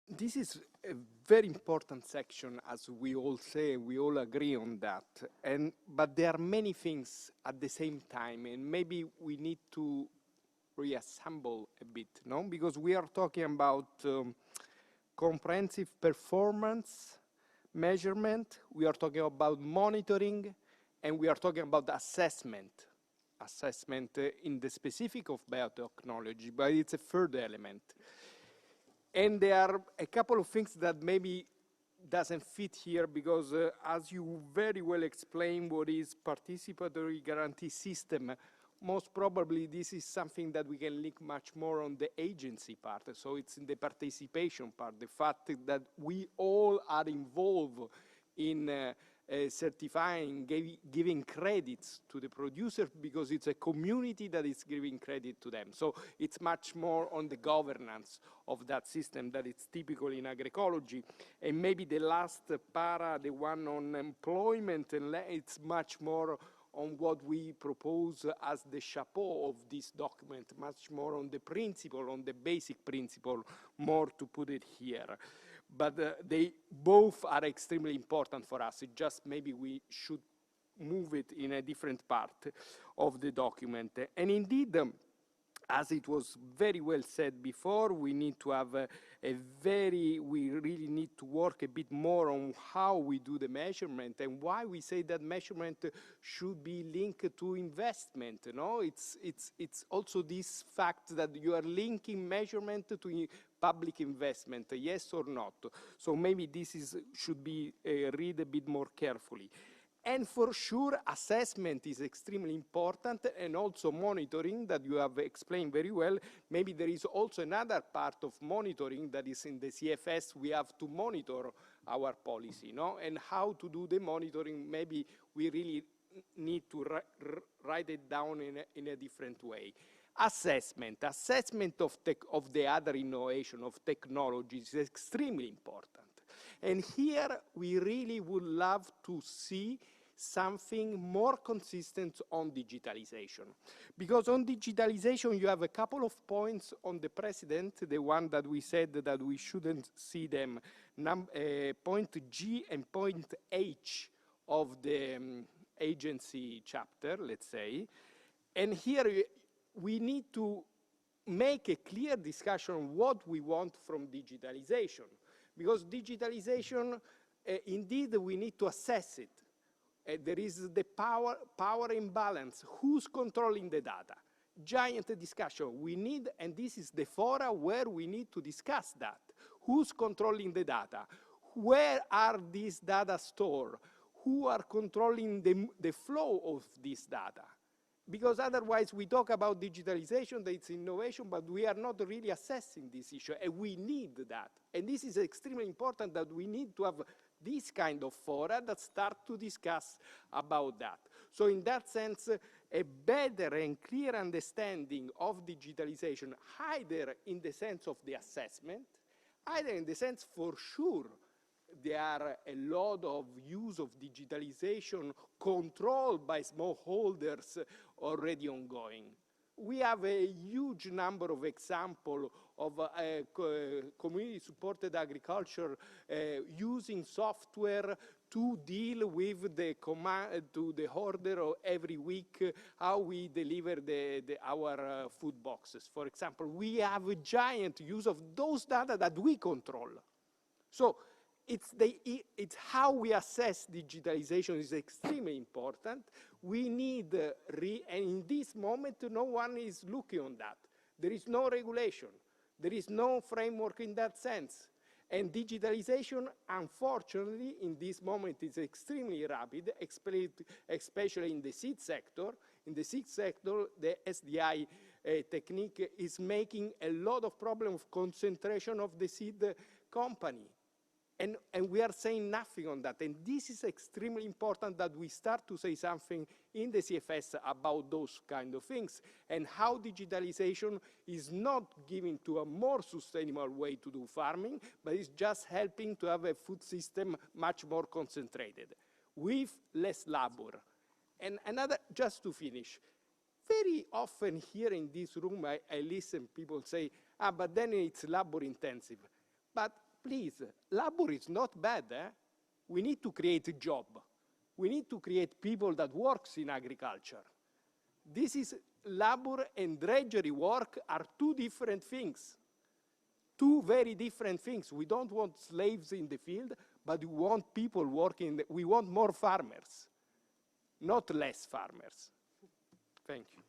This is a very important section, as we all say, we all agree on that. But there are many things at the same time, and maybe we need to reassemble a bit, no? Because we are talking about comprehensive performance measurement, we are talking about monitoring, and we are talking about assessment in the specific of biotechnology, but it's a third element. And there are a couple of things that maybe doesn't fit here because as you very well explained what is participatory guarantee system, most probably this is something that we can link much more on the agency part. So it's in the participation part, the fact that we all are involved in certifying, giving credits to the producer because it's a community that is giving credit to them. So it's much more on the governance of that system that it's typical in agroecology. And maybe the last para, the one on employment, and it's much more on what we propose as the chapeau of this document, much more on the principle, on the basic principle, more to put it here. But they both are extremely important for us. It just maybe we should move it in a different part of the document. And indeed, as it was very well said before, we need to have we really need to work a bit more on how we do the measurement and why we say that measurement should be linked to investment. No? It's also this fact that you are linking measurement to public investment, yes or not. So maybe this should be read a bit more carefully. And for sure, assessment is extremely important, and also monitoring that you have explained very well. Maybe there is also another part of monitoring that is in the CFS. We have to monitor our policy, no? And how to do the monitoring, maybe we really need to write it down in a different way. Assessment of the other innovation, of technology is extremely important. And here we really would love to see something more consistent on digitalization. Because on digitalization, you have a couple of points on the precedent, the one that we said that we shouldn't see them, point G and point H of the agency chapter, let's say. And here we need to make a clear discussion on what we want from digitalization. Because digitalization, indeed, we need to assess it. There is the power imbalance. Who's controlling the data? Giant discussion. We need, and this is the fora where we need to discuss that. Who's controlling the data? Where are these data stored? Who are controlling the flow of this data? Because otherwise we talk about digitalization, that it's innovation, but we are not really assessing this issue, and we need that. And this is extremely important that we need to have this kind of fora that start to discuss about that. So in that sense, a better and clear understanding of digitalization, either in the sense of the assessment, either in the sense for sure there are a lot of use of digitalization controlled by smallholders already ongoing. We have a huge number of examples of community-supported agriculture using software to deal with the command to the order of every week how we deliver our food boxes. For example, we have a giant use of those data that we control. So it's how we assess digitalization is extremely important. We need, and in this moment, no one is looking on that. There is no regulation. There is no framework in that sense. And digitalization, unfortunately, in this moment is extremely rapid, especially in the seed sector. In the seed sector, the SDI technique is making a lot of problem of concentration of the seed company. And we are saying nothing on that. And this is extremely important that we start to say something in the CFS about those kind of things and how digitalization is not giving to a more sustainable way to do farming, but it's just helping to have a food system much more concentrated with less labor. And another, just to finish, very often here in this room, I listen people say, but then it's labor intensive. But please, labor is not bad. We need to create a job. We need to create people that works in agriculture. This is labor and drudgery work are two different things. Two very different things. We don't want slaves in the field, but we want people working. We want more farmers, not less farmers. Thank you.